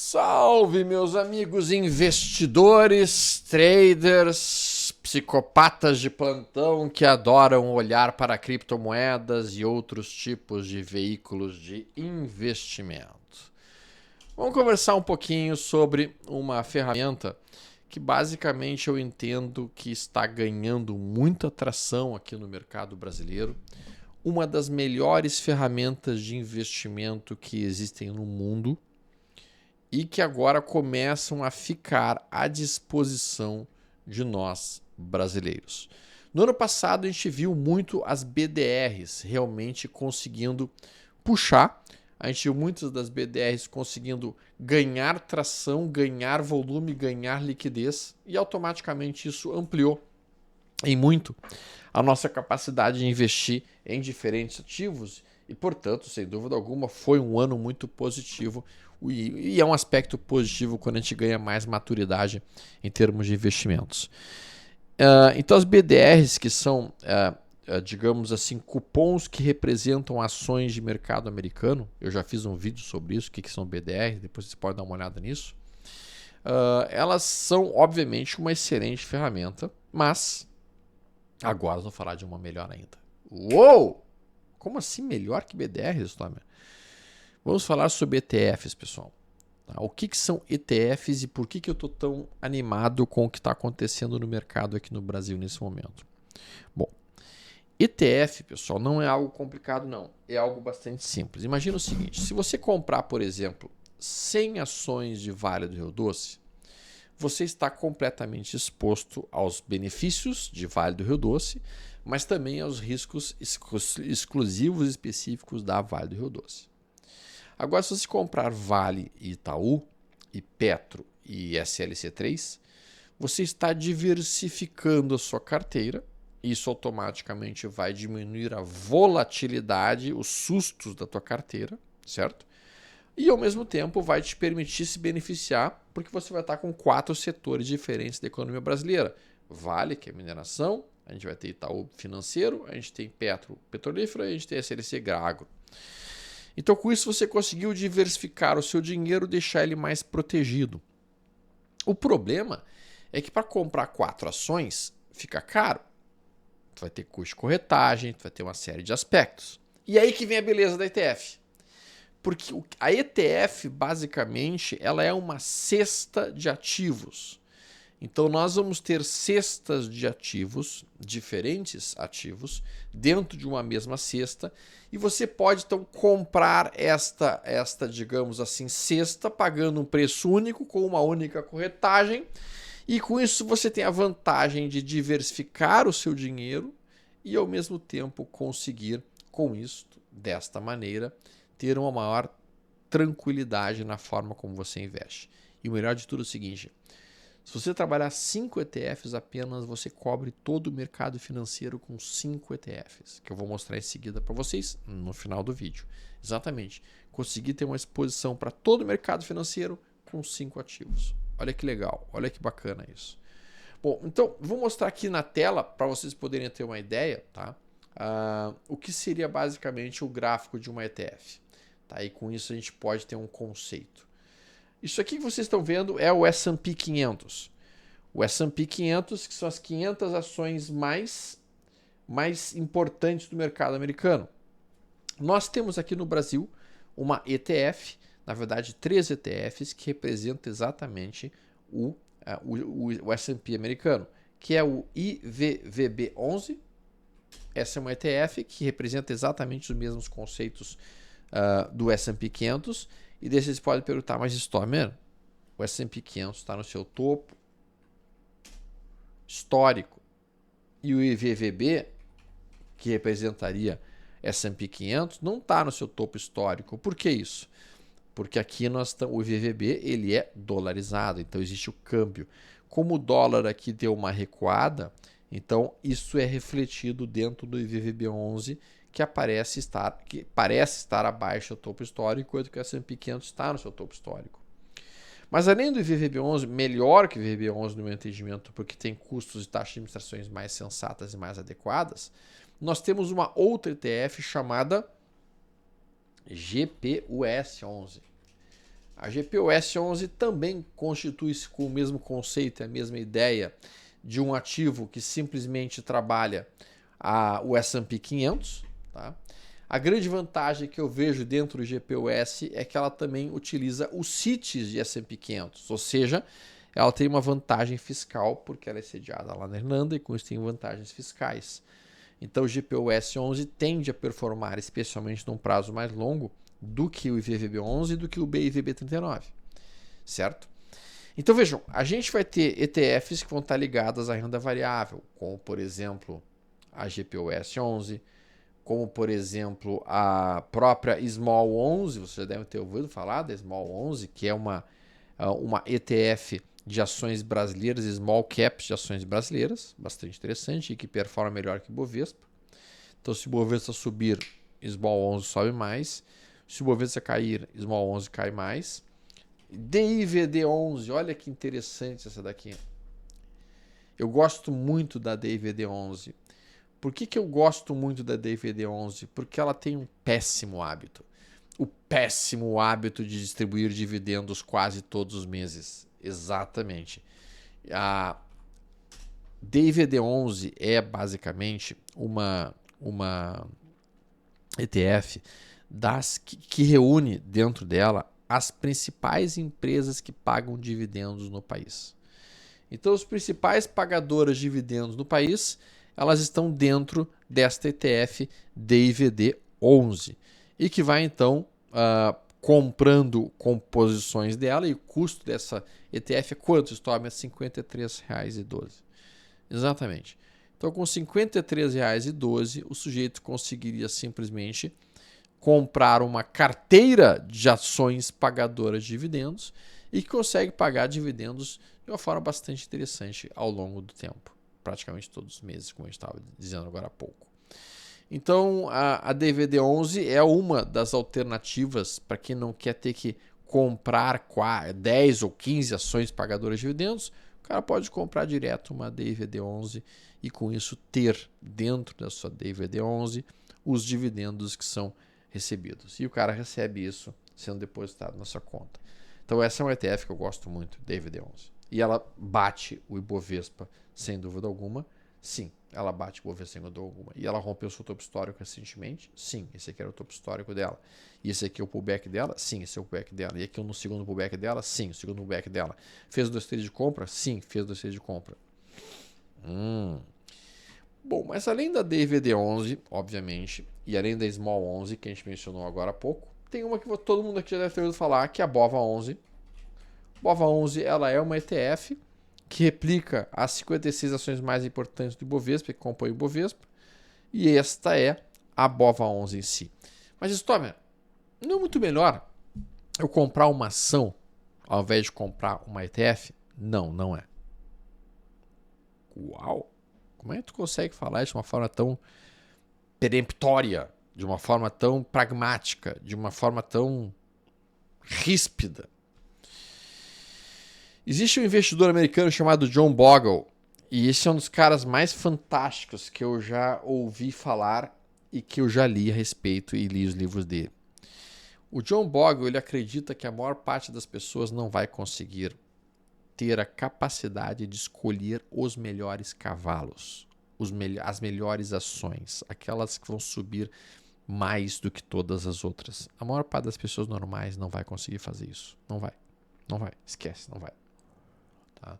Salve, meus amigos investidores, traders, psicopatas de plantão que adoram olhar para criptomoedas e outros tipos de veículos de investimento. Vamos conversar um pouquinho sobre uma ferramenta que basicamente eu entendo que está ganhando muita atração aqui no mercado brasileiro. Uma das melhores ferramentas de investimento que existem no mundo e que agora começam a ficar à disposição de nós brasileiros. No ano passado a gente viu muito as BDRs realmente conseguindo puxar, a gente viu muitas das BDRs conseguindo ganhar tração, ganhar volume, ganhar liquidez e automaticamente isso ampliou em muito a nossa capacidade de investir em diferentes ativos e, portanto, sem dúvida alguma, foi um ano muito positivo e é um aspecto positivo quando a gente ganha mais maturidade em termos de investimentos. Então, as BDRs, que são, digamos assim, cupons que representam ações de mercado americano, eu já fiz um vídeo sobre isso, o que são BDRs, depois você pode dar uma olhada nisso. Elas são, obviamente, uma excelente ferramenta, mas agora nós vamos falar de uma melhor ainda. Uou! Como assim melhor que BDRs, Tommy? Vamos falar sobre ETFs, pessoal. O que são ETFs e por que eu estou tão animado com o que está acontecendo no mercado aqui no Brasil nesse momento? Bom, ETF, pessoal, não é algo complicado, não. É algo bastante simples. Imagina o seguinte, se você comprar, por exemplo, 100 ações de Vale do Rio Doce, você está completamente exposto aos benefícios de Vale do Rio Doce, mas também aos riscos exclusivos específicos da Vale do Rio Doce. Agora, se você comprar Vale e Itaú, e Petro e SLC3, você está diversificando a sua carteira. Isso automaticamente vai diminuir a volatilidade, os sustos da tua carteira, certo? E ao mesmo tempo vai te permitir se beneficiar, porque você vai estar com 4 setores diferentes da economia brasileira. Vale, que é mineração, a gente vai ter Itaú financeiro, a gente tem Petro petrolífero e a gente tem SLC agro. Então, com isso, você conseguiu diversificar o seu dinheiro, deixar ele mais protegido. O problema é que para comprar 4 ações fica caro. Tu vai ter custo de corretagem, tu vai ter uma série de aspectos. E aí que vem a beleza da ETF. Porque a ETF, basicamente, ela é uma cesta de ativos. Então, nós vamos ter cestas de ativos, diferentes ativos, dentro de uma mesma cesta. E você pode, então, comprar esta, digamos assim, cesta, pagando um preço único, com uma única corretagem. E com isso você tem a vantagem de diversificar o seu dinheiro e, ao mesmo tempo, conseguir, com isso, desta maneira, ter uma maior tranquilidade na forma como você investe. E o melhor de tudo é o seguinte, se você trabalhar 5 ETFs apenas, você cobre todo o mercado financeiro com 5 ETFs, que eu vou mostrar em seguida para vocês no final do vídeo. Exatamente, conseguir ter uma exposição para todo o mercado financeiro com 5 ativos. Olha que legal, olha que bacana isso. Bom, então vou mostrar aqui na tela para vocês poderem ter uma ideia, tá? O que seria basicamente o gráfico de uma ETF. Tá? E com isso a gente pode ter um conceito. Isso aqui que vocês estão vendo é o S&P 500. O S&P 500, que são as 500 ações mais importantes do mercado americano. Nós temos aqui no Brasil uma ETF, na verdade 3 ETFs, que representam exatamente o S&P americano, que é o IVVB11. Essa é uma ETF que representa exatamente os mesmos conceitos do S&P 500. E daí vocês podem perguntar, mas Stormer, o S&P 500 está no seu topo histórico e o IVVB, que representaria S&P 500, não está no seu topo histórico. Por que isso? Porque aqui o IVVB ele é dolarizado, então existe o câmbio. Como o dólar aqui deu uma recuada, então isso é refletido dentro do IVVB11, que parece estar abaixo do topo histórico, enquanto que o S&P 500 está no seu topo histórico. Mas além do IVVB11, melhor que o IVVB11 no meu entendimento, porque tem custos e taxas de administrações mais sensatas e mais adequadas, nós temos uma outra ETF chamada GPUS11. A GPUS 11 também constitui-se com o mesmo conceito, a mesma ideia de um ativo que simplesmente trabalha o S&P 500. Tá? A grande vantagem que eu vejo dentro do GPUS é que ela também utiliza os CITES de S&P 500, ou seja, ela tem uma vantagem fiscal porque ela é sediada lá na Irlanda e com isso tem vantagens fiscais. Então o GPUS 11 tende a performar, especialmente num prazo mais longo, do que o IVVB11 e do que o BIVB39, certo? Então vejam, a gente vai ter ETFs que vão estar ligados à renda variável, como por exemplo a GPUS 11, como por exemplo a própria Small 11, vocês já devem ter ouvido falar da Small 11, que é uma ETF de ações brasileiras, small caps de ações brasileiras, bastante interessante e que performa melhor que o Bovespa. Então se o Bovespa subir, Small 11 sobe mais. Se o Bovespa cair, Small 11 cai mais. DIVD 11, olha que interessante essa daqui. Eu gosto muito da DIVD 11. Por que eu gosto muito da DIVD 11? Porque ela tem um péssimo hábito. O péssimo hábito de distribuir dividendos quase todos os meses. Exatamente. A DIVD 11 é basicamente uma ETF que reúne dentro dela as principais empresas que pagam dividendos no país. Então, os principais pagadoras de dividendos no país, elas estão dentro desta ETF DIVD 11 e que vai então comprando composições dela, e o custo dessa ETF é quanto, Storm? É R$ 53,12. Exatamente. Então, com R$ 53,12, o sujeito conseguiria simplesmente comprar uma carteira de ações pagadoras de dividendos e que consegue pagar dividendos de uma forma bastante interessante ao longo do tempo, praticamente todos os meses, como a gente estava dizendo agora há pouco. Então, a DIVD 11 é uma das alternativas para quem não quer ter que comprar 10 ou 15 ações pagadoras de dividendos. O cara pode comprar direto uma DIVD 11 e com isso ter dentro da sua DIVD 11 os dividendos que são recebidos. E o cara recebe isso sendo depositado na sua conta. Então essa é uma ETF que eu gosto muito, DIVD 11. E ela bate o Ibovespa sem dúvida alguma. Sim, ela bate o Ibovespa sem dúvida alguma. E ela rompeu o seu topo histórico recentemente. Sim, esse aqui era o topo histórico dela. E esse aqui é o pullback dela? Sim, esse é o pullback dela. E aqui no segundo pullback dela? Sim, o segundo pullback dela. Fez 2 trades de compra? Sim, fez 2 trades de compra. Bom, mas além da DIVD 11, obviamente, e além da Small 11, que a gente mencionou agora há pouco, tem uma que todo mundo aqui já deve ter ouvido falar, que é a BOVA 11. BOVA 11, ela é uma ETF que replica as 56 ações mais importantes do Ibovespa, que compõem o Ibovespa, e esta é a BOVA 11 em si. Mas, Stomer, não é muito melhor eu comprar uma ação ao invés de comprar uma ETF? Não, não é. Uau! Como é que tu consegue falar isso de uma forma tão peremptória, de uma forma tão pragmática, de uma forma tão ríspida? Existe um investidor americano chamado John Bogle, e esse é um dos caras mais fantásticos que eu já ouvi falar e que eu já li a respeito e li os livros dele. O John Bogle, ele acredita que a maior parte das pessoas não vai conseguir ter a capacidade de escolher os melhores cavalos, as melhores ações, aquelas que vão subir mais do que todas as outras. A maior parte das pessoas normais não vai conseguir fazer isso. Não vai. Não vai. Esquece, não vai. Tá?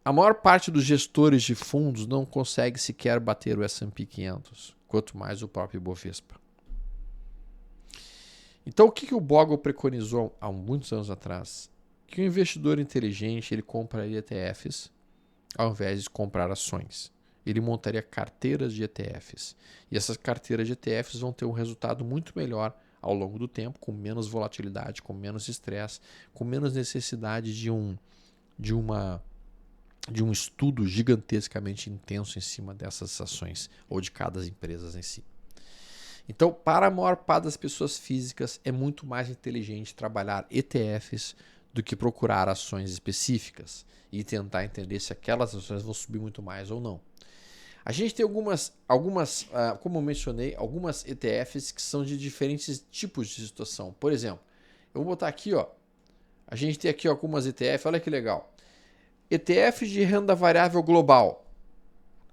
A maior parte dos gestores de fundos não consegue sequer bater o S&P 500, quanto mais o próprio Ibovespa. Então, o que o Bogle preconizou há muitos anos atrás? Que o investidor inteligente ele compraria ETFs ao invés de comprar ações. Ele montaria carteiras de ETFs. E essas carteiras de ETFs vão ter um resultado muito melhor ao longo do tempo, com menos volatilidade, com menos estresse, com menos necessidade de um estudo gigantescamente intenso em cima dessas ações ou de cada empresa em si. Então, para a maior parte das pessoas físicas, é muito mais inteligente trabalhar ETFs do que procurar ações específicas e tentar entender se aquelas ações vão subir muito mais ou não. A gente tem algumas como eu mencionei, algumas ETFs que são de diferentes tipos de situação. Por exemplo, Eu vou botar aqui, ó. A gente tem aqui algumas ETF, olha que legal. ETF de renda variável global.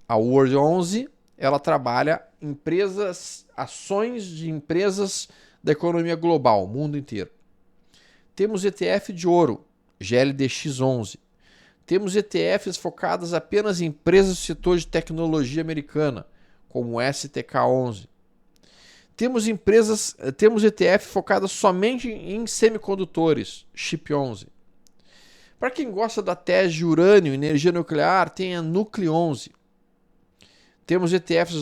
A World 11, ela trabalha ações de empresas da economia global, mundo inteiro. Temos ETF de ouro, GLDX 11. Temos ETFs focadas apenas em empresas do setor de tecnologia americana, como STK 11. Temos ETF focadas somente em semicondutores, Chip 11. Para quem gosta da tese de urânio e energia nuclear, tem a Nucleo 11. Temos ETFs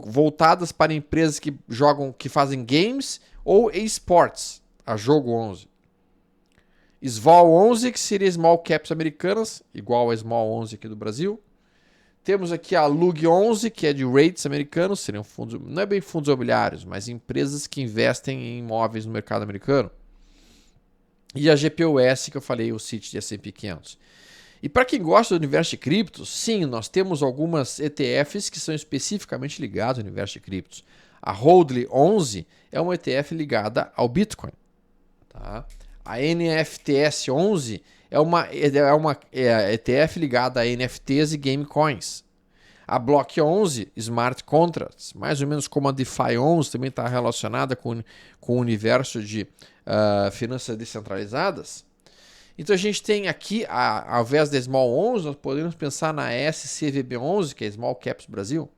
voltadas para empresas que fazem games ou esports, a Jogo 11. SVOL 11, que seria Small Caps americanas, igual a Small 11 aqui do Brasil. Temos aqui a LUG 11, que é de rates americanos, seriam fundos, não é bem fundos imobiliários, mas empresas que investem em imóveis no mercado americano. E a GPUS, que eu falei, o CIT de S&P 500. E para quem gosta do universo de criptos, sim, nós temos algumas ETFs que são especificamente ligados ao universo de criptos. A Holdly 11 é uma ETF ligada ao Bitcoin. Tá? A NFTS 11 é uma ETF ligada a NFTs e Game Coins. A Block 11, Smart Contracts, mais ou menos como a DeFi 11, também está relacionada com o universo de finanças descentralizadas. Então a gente tem aqui, ao invés da Small 11, nós podemos pensar na SCVB 11, que é Small Caps Brasil.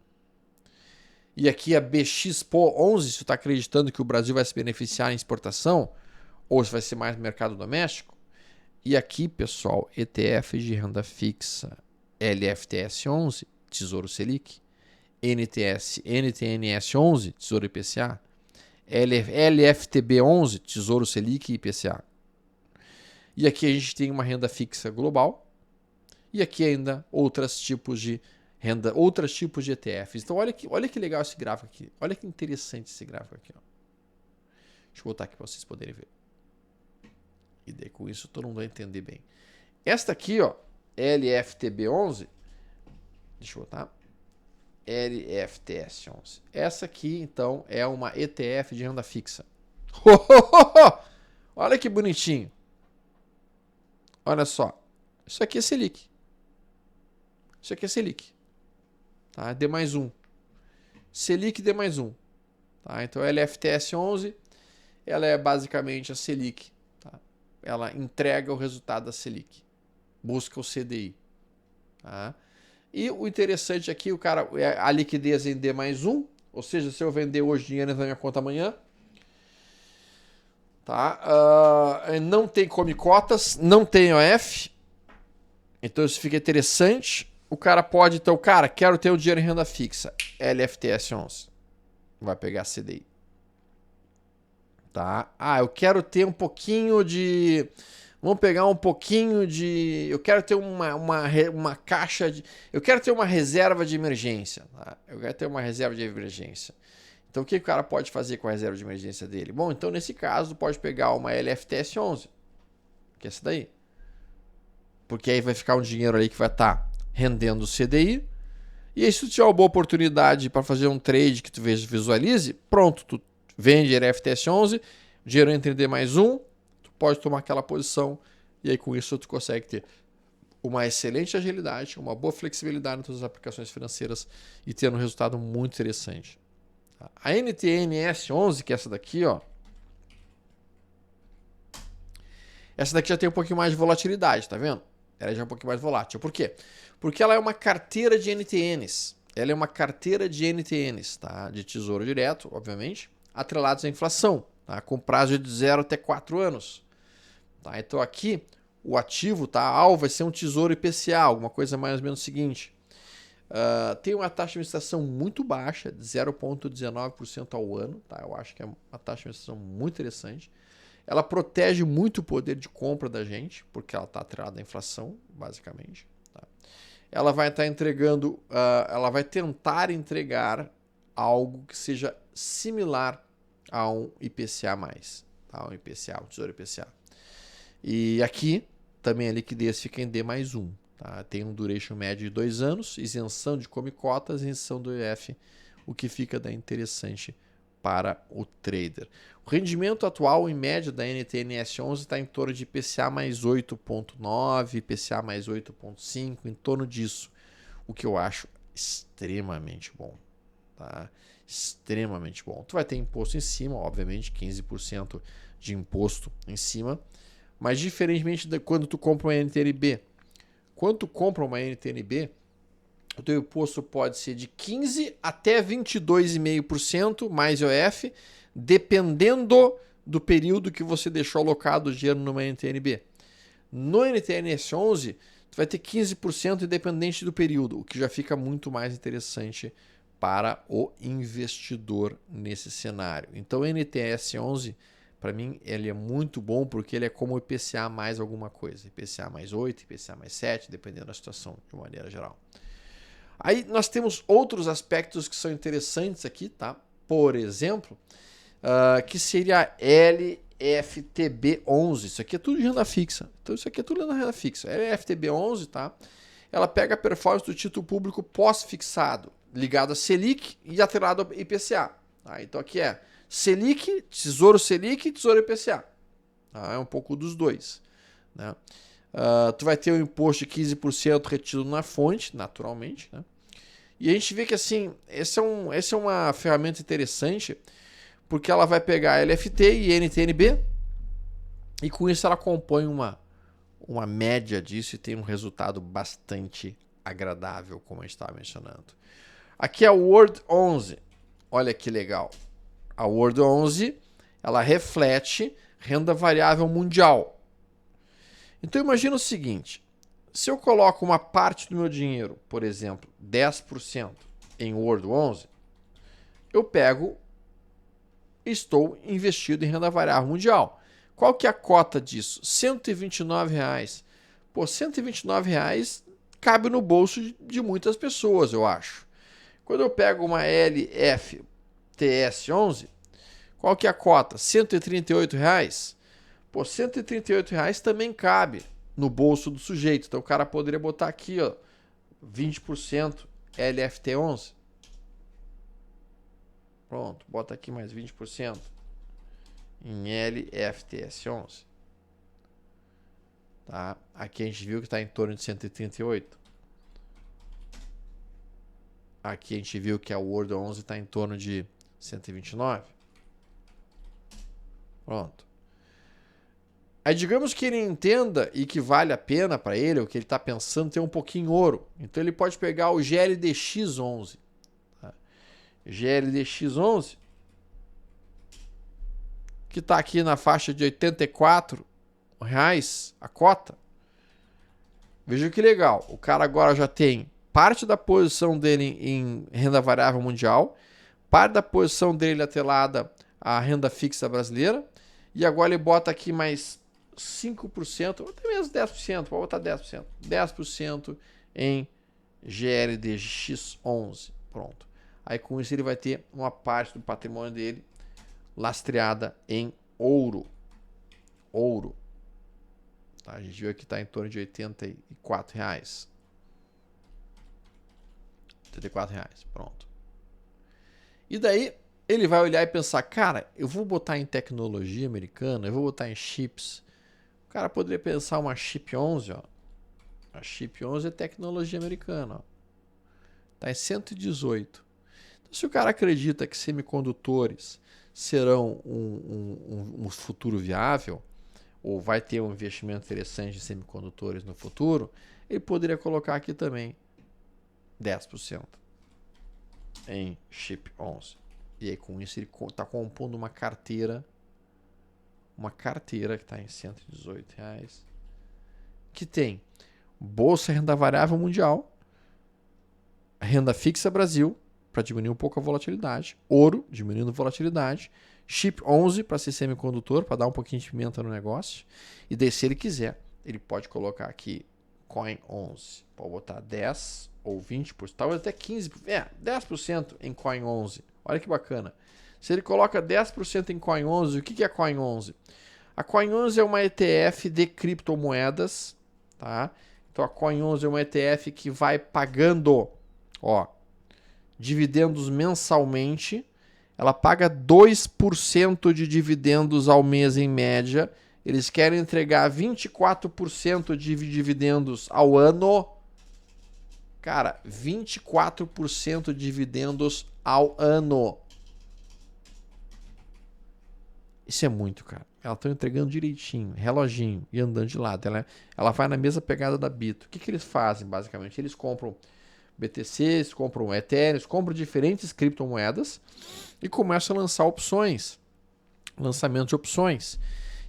E aqui a BXPO 11, se você está acreditando que o Brasil vai se beneficiar em exportação, ou se vai ser mais mercado doméstico. E aqui, pessoal, ETF de renda fixa, LFTS 11, Tesouro Selic, NTNS 11, Tesouro IPCA, LFTB 11, Tesouro Selic e IPCA. E aqui a gente tem uma renda fixa global e aqui ainda outros tipos de renda, outros tipos de ETFs. Então olha que legal esse gráfico aqui. Olha que interessante esse gráfico aqui. Ó. Deixa eu botar aqui para vocês poderem ver. E daí com isso todo mundo vai entender bem. Esta aqui, ó, LFTB11, deixa eu botar, LFTS11. Essa aqui, então, é uma ETF de renda fixa. Olha que bonitinho. Olha só. Isso aqui é Selic. Isso aqui é Selic. Tá? D mais 1. Selic D mais 1. Tá? Então, a LFTS11, ela é basicamente a Selic. Tá? Ela entrega o resultado da Selic. Busca o CDI. Tá? E o interessante aqui, a liquidez em D mais 1, ou seja, se eu vender hoje dinheiro na minha conta amanhã, tá? Não tem come cotas, não tem OF, então isso fica interessante. O cara pode, então, quero ter o dinheiro em renda fixa, LFTS 11, vai pegar CDI. Tá? Eu quero ter um pouquinho de... Vamos pegar um pouquinho de... Eu quero ter uma caixa de... Eu quero ter uma reserva de emergência. Tá? Eu quero ter uma reserva de emergência. Então, o que o cara pode fazer com a reserva de emergência dele? Bom, então, nesse caso, pode pegar uma LFTS 11. Que é essa daí. Porque aí vai ficar um dinheiro ali que vai estar rendendo o CDI. E aí, se tu tiver uma boa oportunidade para fazer um trade que tu visualize, pronto, tu vende LFTS 11, o dinheiro entra em D mais 1, pode tomar aquela posição e aí com isso tu consegue ter uma excelente agilidade, uma boa flexibilidade nas suas aplicações financeiras e ter um resultado muito interessante. A NTNS 11, que é essa daqui, ó, essa daqui já tem um pouquinho mais de volatilidade, tá vendo? Ela já é um pouquinho mais volátil. Por quê? Porque ela é uma carteira de NTNs. Ela é uma carteira de NTNs, tá? De tesouro direto, obviamente, atrelados à inflação, tá? Com prazo de 0 até 4 anos. Tá, então aqui o ativo, tá, vai ser um tesouro IPCA, alguma coisa mais ou menos o seguinte. Tem uma taxa de administração muito baixa, de 0,19% ao ano. Tá? Eu acho que é uma taxa de administração muito interessante. Ela protege muito o poder de compra da gente, porque ela está atrelada à inflação, basicamente. Tá? Ela vai estar entregando, ela vai tentar entregar algo que seja similar a um IPCA+, tá? Um IPCA, um tesouro IPCA. E aqui também a liquidez fica em D mais 1. Tá? Tem um duration médio de 2 anos, isenção de come cotas, isenção do EF, o que fica daí interessante para o trader. O rendimento atual, em média, da NTNS11 está em torno de IPCA mais 8,9, IPCA mais 8,5, em torno disso. O que eu acho extremamente bom. Tá? Extremamente bom. Tu vai ter imposto em cima, obviamente, 15% de imposto em cima, mas diferentemente de quando tu compra uma NTNB. Quando tu compra uma NTNB, o teu imposto pode ser de 15% até 22,5% mais IOF, dependendo do período que você deixou alocado o dinheiro numa NTNB. No NTNS11, tu vai ter 15% independente do período, o que já fica muito mais interessante para o investidor nesse cenário. Então, o NTS11, para mim, ele é muito bom porque ele é como o IPCA mais alguma coisa. IPCA mais 8, IPCA mais 7, dependendo da situação, de maneira geral. Aí nós temos outros aspectos que são interessantes aqui, tá? Por exemplo, que seria a LFTB11. Isso aqui é tudo de renda fixa. Então, isso aqui é tudo na renda fixa. A LFTB11, tá? Ela pega a performance do título público pós-fixado, ligado a Selic e atrelado ao IPCA. Tá? Então, aqui é Selic, Tesouro Selic e Tesouro IPCA. Tá? É um pouco dos dois. Né? Tu vai ter um imposto de 15% retido na fonte, naturalmente. Né? E a gente vê que assim, essa é uma ferramenta interessante, porque ela vai pegar LFT e NTNB, e com isso ela compõe uma média disso e tem um resultado bastante agradável, como a gente estava mencionando. Aqui é a World 11. Olha que legal. A World 11, ela reflete renda variável mundial. Então imagina o seguinte, se eu coloco uma parte do meu dinheiro, por exemplo, 10% em World 11, eu pego e estou investido em renda variável mundial. Qual que é a cota disso? R$ 129. Pô, R$ 129 cabe no bolso de muitas pessoas, eu acho. Quando eu pego uma LFTS11, qual que é a cota? R$ 138. Pô, R$ 138 também cabe no bolso do sujeito. Então o cara poderia botar aqui, ó, 20% LFT11. Pronto, bota aqui mais 20% em LFTS11. Tá? Aqui a gente viu que está em torno de 138. Aqui a gente viu que a World 11 está em torno de 129. Pronto. Aí digamos que ele entenda e que vale a pena para ele, ou que ele está pensando ter um pouquinho em ouro. Então ele pode pegar o GLDX11. Tá? GLDX11, que está aqui na faixa de R$ 84 a cota. Veja que legal. O cara agora já tem parte da posição dele em renda variável mundial, parte da posição dele atrelada à renda fixa brasileira, e agora ele bota aqui mais 5%, ou até mesmo 10%, pode botar 10%. 10% em GLDX11. Pronto. Aí com isso ele vai ter uma parte do patrimônio dele lastreada em ouro. Ouro. Tá, a gente viu que está em torno de R$ 84. R$ 84. Pronto. E daí ele vai olhar e pensar, cara, eu vou botar em tecnologia americana, eu vou botar em chips. O cara poderia pensar uma chip 11, ó. A chip 11 é tecnologia americana, ó. Tá em 118. Então, se o cara acredita que semicondutores serão um futuro viável, ou vai ter um investimento interessante em semicondutores no futuro, ele poderia colocar aqui também 10% em chip 11. E aí com isso ele está compondo uma carteira que está em R$ 118, que tem Bolsa Renda Variável Mundial, Renda Fixa Brasil, para diminuir um pouco a volatilidade, ouro, diminuindo a volatilidade, chip 11 para ser semicondutor, para dar um pouquinho de pimenta no negócio, e daí se ele quiser, ele pode colocar aqui Coin 11, pode botar 10 ou 20%, talvez até 15%, 10% em Coin 11, olha que bacana. Se ele coloca 10% em Coin 11, o que é Coin 11? A Coin 11 é uma ETF de criptomoedas, tá? Então a Coin 11 é uma ETF que vai pagando, ó, dividendos mensalmente. ela paga 2% de dividendos ao mês em média. Eles querem entregar 24% de dividendos ao ano. Cara, 24% de dividendos ao ano. Isso é muito, cara. Ela está entregando direitinho, reloginho e andando de lado. Ela vai na mesma pegada da Bito. O que eles fazem, basicamente? Eles compram BTCs, compram Ethereum, compram diferentes criptomoedas e começam a lançar opções. Lançamento de opções.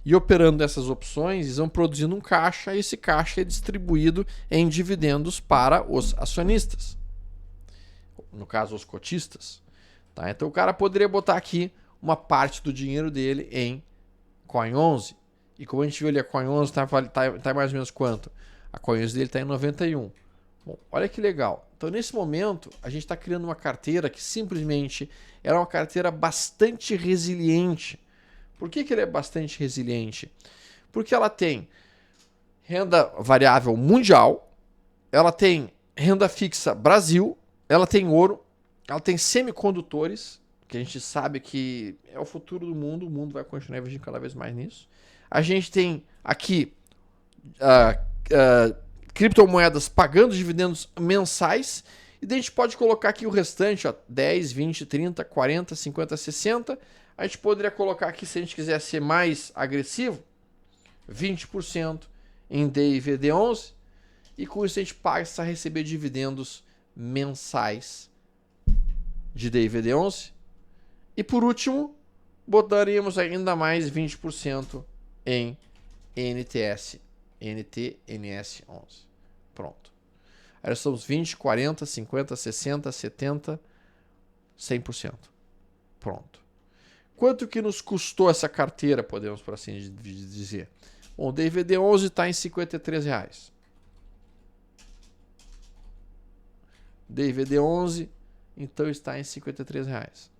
E operando essas opções, eles vão produzindo um caixa e esse caixa é distribuído em dividendos para os acionistas. No caso, os cotistas. Tá? Então o cara poderia botar aqui uma parte do dinheiro dele em Coin 11. E como a gente viu ali, a Coin 11 tá mais ou menos quanto? A Coin 11 dele está em 91. Bom, olha que legal. Então, nesse momento, a gente está criando uma carteira que simplesmente era uma carteira bastante resiliente. Por que ele é bastante resiliente? Porque ela tem renda variável mundial, ela tem renda fixa Brasil, ela tem ouro, ela tem semicondutores, que a gente sabe que é o futuro do mundo, o mundo vai continuar investindo cada vez mais nisso. A gente tem aqui criptomoedas pagando dividendos mensais, e daí a gente pode colocar aqui o restante, ó, 10, 20, 30, 40, 50, 60. A gente poderia colocar aqui, se a gente quiser ser mais agressivo, 20% em DIVD11, e com isso a gente passa a receber dividendos mensais de DIVD11. E por último, botaríamos ainda mais 20% em NTNS11. Pronto. Aí nós somos 20, 40, 50, 60, 70, 100%. Pronto. Quanto que nos custou essa carteira, podemos por assim dizer? Bom, o DIVD11 está em R$ 53. DIVD11, então, está em R$ 53.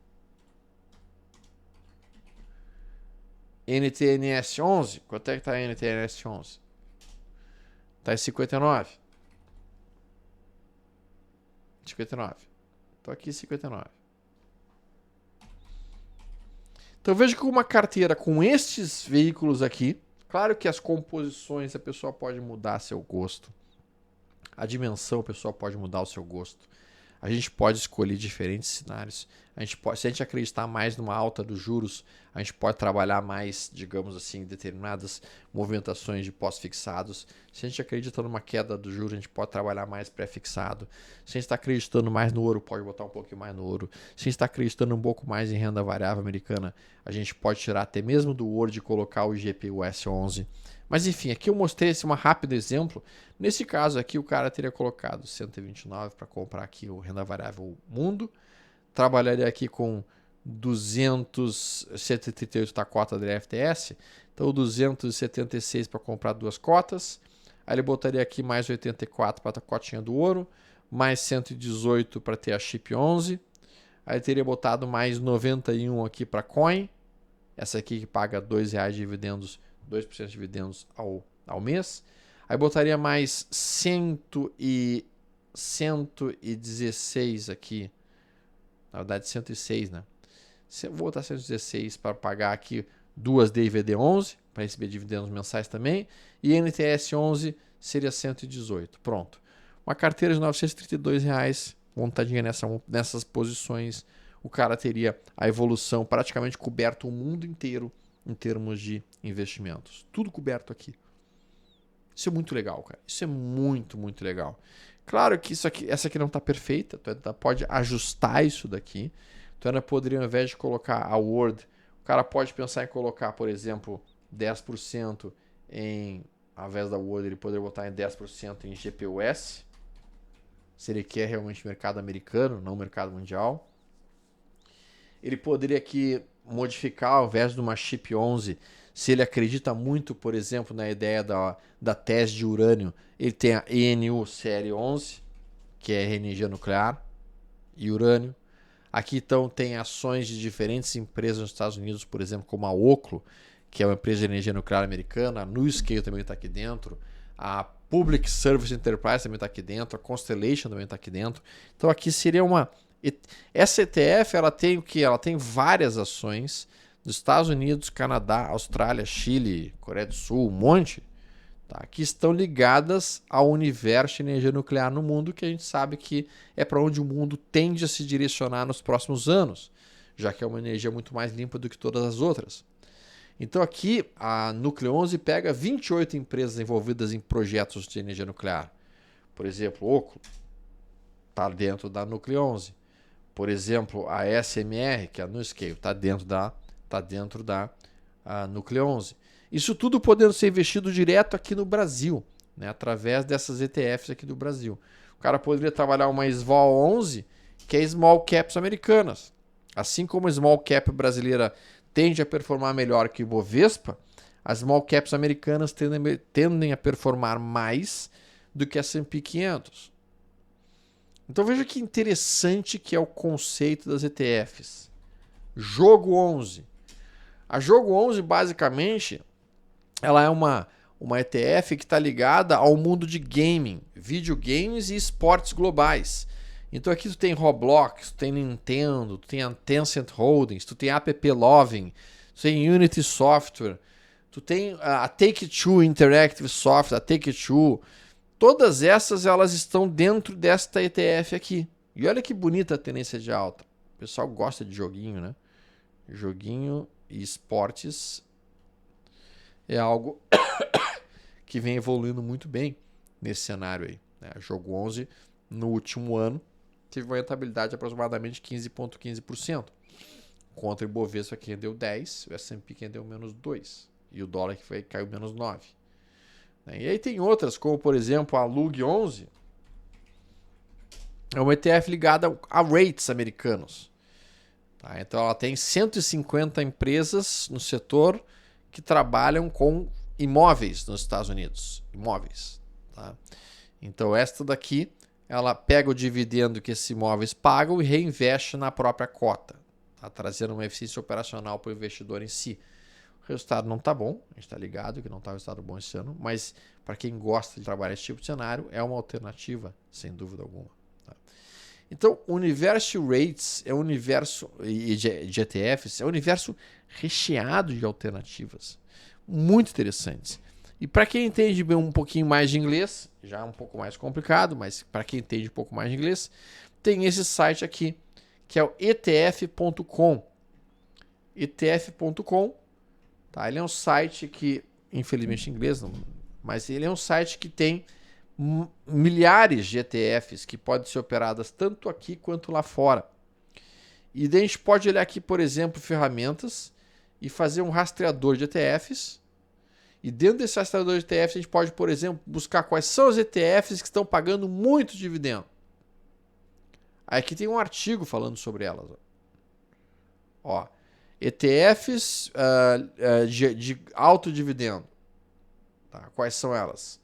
NTNS11, quanto é que está a NTNS11? Está em 59. 59. Estou aqui em 59. Então veja que uma carteira com estes veículos aqui, claro que as composições a pessoa pode mudar seu gosto. A dimensão a pessoa pode mudar o seu gosto. A gente pode escolher diferentes cenários. Se a gente acreditar mais numa alta dos juros, a gente pode trabalhar mais, digamos assim, em determinadas movimentações de pós-fixados. Se a gente acredita numa queda do juros, a gente pode trabalhar mais pré-fixado. Se a gente está acreditando mais no ouro, pode botar um pouquinho mais no ouro. Se a gente está acreditando um pouco mais em renda variável americana, a gente pode tirar até mesmo do ouro e colocar o IGPUS11. Mas enfim, aqui eu mostrei esse um rápido exemplo. Nesse caso aqui, o cara teria colocado 129 para comprar aqui o renda variável mundo. Trabalharia aqui com 238 da cota da FTS. Então 276 para comprar duas cotas. Aí ele botaria aqui mais 84 para a cotinha do ouro. Mais 118 para ter a chip 11. Aí ele teria botado mais 91 aqui para coin. Essa aqui que paga R$2 de dividendos, 2% de dividendos ao mês. Aí botaria mais 116 aqui. Na verdade, 106, né? Vou botar 116 para pagar aqui duas DIVD11, para receber dividendos mensais também. E NTS11 seria 118. Pronto. Uma carteira de R$932, montadinha nessas posições, o cara teria a evolução praticamente coberto o mundo inteiro em termos de investimentos. Tudo coberto aqui. Isso é muito legal, cara. Isso é muito, muito legal. Claro que essa aqui não está perfeita. Tu ainda pode ajustar isso daqui. Tu ainda poderia, ao invés de colocar a Word, o cara pode pensar em colocar, por exemplo, 10% ao invés da Word, ele poderia botar em 10% em GPUS. Se ele quer realmente mercado americano, não mercado mundial. Ele poderia aqui modificar, ao invés de uma chip 11, se ele acredita muito, por exemplo, na ideia da tese de urânio, ele tem a ENU série 11, que é energia nuclear e urânio. Aqui então tem ações de diferentes empresas nos Estados Unidos, por exemplo, como a Oklo, que é uma empresa de energia nuclear americana, a NuScale também está aqui dentro, a Public Service Enterprise também está aqui dentro, a Constellation também está aqui dentro. Então aqui seria uma Essa ETF, ela tem o quê? Ela tem várias ações dos Estados Unidos, Canadá, Austrália, Chile, Coreia do Sul, um monte, tá? Que estão ligadas ao universo de energia nuclear no mundo, que a gente sabe que é para onde o mundo tende a se direcionar nos próximos anos, já que é uma energia muito mais limpa do que todas as outras. Então aqui a Núcleo 11 pega 28 empresas envolvidas em projetos de energia nuclear. Por exemplo, o Oclo está dentro da Núcleo 11. Por exemplo, a SMR, que é a NuScale, está dentro da Núcleo 11. Isso tudo podendo ser investido direto aqui no Brasil, né, através dessas ETFs aqui do Brasil. O cara poderia trabalhar uma SVOL 11, que é Small Caps americanas. Assim como a Small Cap brasileira tende a performar melhor que o Bovespa, as Small Caps americanas tendem a performar mais do que a S&P 500. Então veja que interessante que é o conceito das ETFs. Jogo 11. A Jogo 11, basicamente, ela é uma ETF que está ligada ao mundo de gaming, videogames e esportes globais. Então aqui tu tem Roblox, tu tem Nintendo, tu tem a Tencent Holdings, tu tem a App Loving, tu tem Unity Software, tu tem a Take-Two Interactive Software, a Take-Two. Todas essas elas estão dentro desta ETF aqui. E olha que bonita a tendência de alta. O pessoal gosta de joguinho, né? Joguinho e esportes é algo que vem evoluindo muito bem nesse cenário aí, né? Jogo 11 no último ano teve uma rentabilidade de aproximadamente 15,15%. Contra o Ibovespa que rendeu 10%, o S&P que rendeu menos 2%. E o dólar que caiu menos 9%. E aí tem outras, como por exemplo a LUG 11. É uma ETF ligada a rates americanos. Tá? Então ela tem 150 empresas no setor que trabalham com imóveis nos Estados Unidos. Imóveis. Tá? Então esta daqui, ela pega o dividendo que esses imóveis pagam e reinveste na própria cota, tá? Trazendo uma eficiência operacional para o investidor em si. O resultado não está bom, a gente está ligado que não está um resultado bom esse ano, mas para quem gosta de trabalhar esse tipo de cenário, é uma alternativa, sem dúvida alguma. Tá? Então, o universo rates é um universo de ETFs, é um universo recheado de alternativas, muito interessantes. E para quem entende um pouquinho mais de inglês, já é um pouco mais complicado, mas para quem entende um pouco mais de inglês, tem esse site aqui, que é o etf.com. etf.com, tá? Ele é um site que, infelizmente em inglês, não, mas ele é um site que tem milhares de ETFs que podem ser operadas tanto aqui quanto lá fora. E daí a gente pode olhar aqui, por exemplo, ferramentas e fazer um rastreador de ETFs. E dentro desse rastreador de ETFs, a gente pode, por exemplo, buscar quais são os ETFs que estão pagando muito dividendo. Aqui tem um artigo falando sobre elas. Ó, ETFs de alto dividendo. Tá? Quais são elas?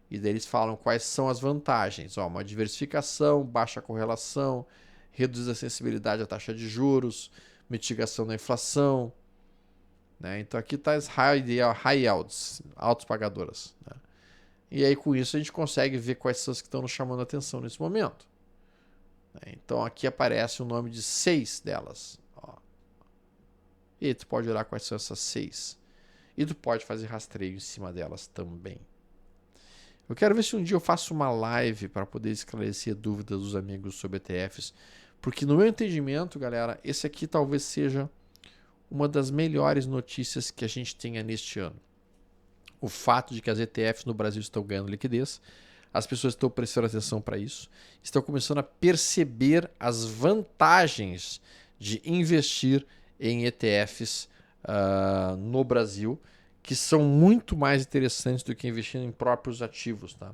E daí eles falam quais são as vantagens. Ó, uma diversificação, baixa correlação, reduzida sensibilidade à taxa de juros, mitigação da inflação. Né? Então aqui está as high yields, altas pagadoras. Né? E aí com isso a gente consegue ver quais são as que estão nos chamando a atenção nesse momento. Então aqui aparece o nome de 6 delas. Ó. E tu pode olhar quais são essas 6. E tu pode fazer rastreio em cima delas também. Eu quero ver se um dia eu faço uma live para poder esclarecer dúvidas dos amigos sobre ETFs. Porque no meu entendimento, galera, esse aqui talvez seja uma das melhores notícias que a gente tenha neste ano. O fato de que as ETFs no Brasil estão ganhando liquidez, as pessoas estão prestando atenção para isso, estão começando a perceber as vantagens de investir em ETFs no Brasil, que são muito mais interessantes do que investir em próprios ativos. Tá?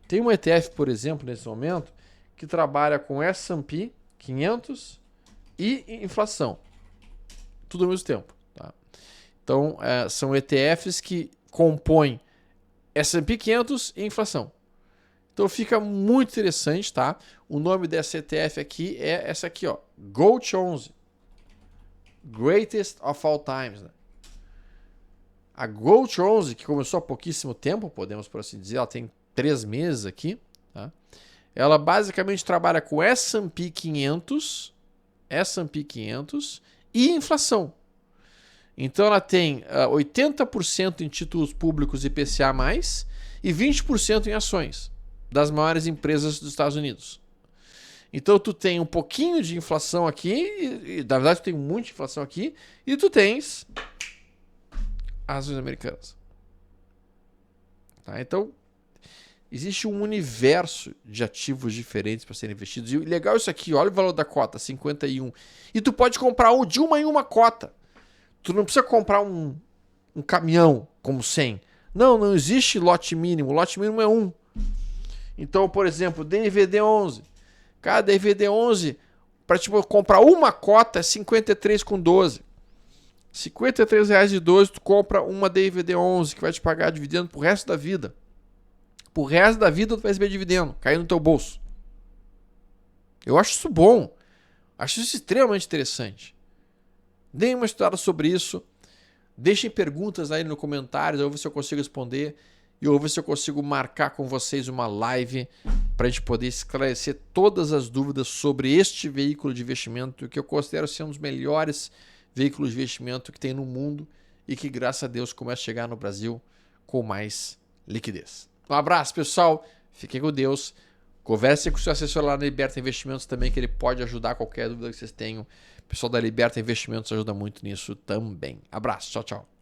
Tem um ETF, por exemplo, nesse momento, que trabalha com S&P 500 e inflação. Tudo ao mesmo tempo. Tá? Então, são ETFs que compõem S&P 500 e inflação. Então, fica muito interessante, tá? O nome dessa ETF aqui é essa aqui, ó, GOAT 11. Greatest of All Times. Né? A GOAT 11, que começou há pouquíssimo tempo, podemos por assim dizer, ela tem 3 meses aqui, tá? ela basicamente trabalha com S&P 500 e inflação. Então ela tem 80% em títulos públicos IPCA+, e 20% em ações das maiores empresas dos Estados Unidos. Então tu tem um pouquinho de inflação aqui, e na verdade tu tem muita inflação aqui, e tu tens as ações americanas. Tá? Então existe um universo de ativos diferentes para serem investidos. E legal isso aqui, olha o valor da cota, 51. E tu pode comprar de uma em uma cota. Tu não precisa comprar um caminhão como 100. Não existe lote mínimo. O lote mínimo é 1. Então, por exemplo, DVD11. Cada DVD11, para tipo, comprar uma cota é 53,12. R$53,12 tu compra uma DVD11 que vai te pagar dividendo pro resto da vida. Pro resto da vida tu vai receber dividendo, cair no teu bolso. Eu acho isso bom. Acho isso extremamente interessante. Deem uma estudada sobre isso. Deixem perguntas aí no comentários. Eu vou ver se eu consigo responder. E eu vou ver se eu consigo marcar com vocês uma live para a gente poder esclarecer todas as dúvidas sobre este veículo de investimento, que eu considero ser um dos melhores veículos de investimento que tem no mundo e que, graças a Deus, começa a chegar no Brasil com mais liquidez. Um abraço, pessoal. Fiquem com Deus. Conversem com o seu assessor lá na Liberta Investimentos também, que ele pode ajudar qualquer dúvida que vocês tenham. O pessoal da Liberta Investimentos ajuda muito nisso também. Abraço. Tchau, tchau.